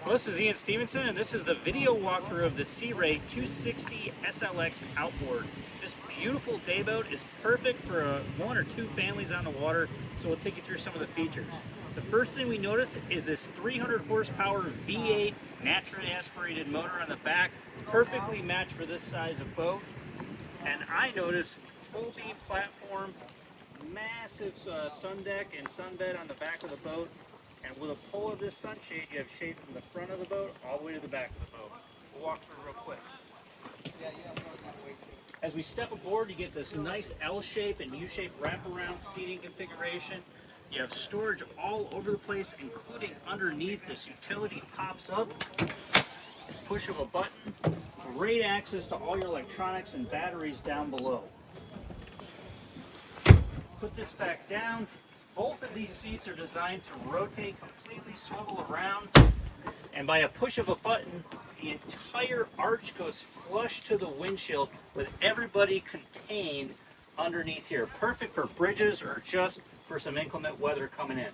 Well, this is Ian Stevenson, and this is the video walkthrough of the Sea Ray 260 SLX Outboard. This beautiful day boat is perfect for one or two families on the water, so we'll take you through some of the features. The first thing we notice is this 300 horsepower V8 naturally aspirated motor on the back, perfectly matched for this size of boat. And I notice full beam platform, massive sun deck and sunbed on the back of the boat. And with a pull of this sunshade, you have shade from the front of the boat all the way to the back of the boat. We'll walk through real quick. As we step aboard, you get this nice L-shape and U-shape wraparound seating configuration. You have storage all over the place, including underneath. This utility pops up, push of a button, great access to all your electronics and batteries down below. Put this back down. Both of these seats are designed to rotate, completely swivel around, and by a push of a button, the entire arch goes flush to the windshield with everybody contained underneath here. Perfect for bridges or just for some inclement weather coming in.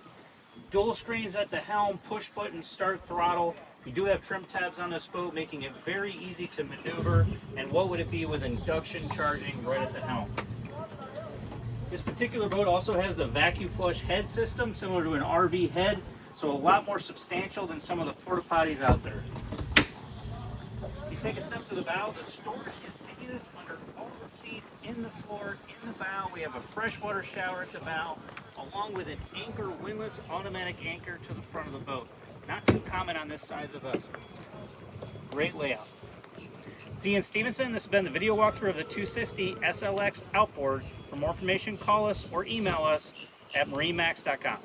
Dual screens at the helm, push button, start throttle. We do have trim tabs on this boat, making it very easy to maneuver. And what would it be with induction charging right at the helm? This particular boat also has the vacuum flush head system, similar to an RV head, so a lot more substantial than some of the porta potties out there. If you take a step to the bow, the storage continues under all the seats, in the floor, in the bow. We have a freshwater shower at the bow, along with an anchor, windlass automatic anchor to the front of the boat. Not too common on this size of vessel. Great layout. It's Ian Stevenson. This has been the video walkthrough of the 260 SLX Outboard. For more information, call us or email us at MarineMax.com.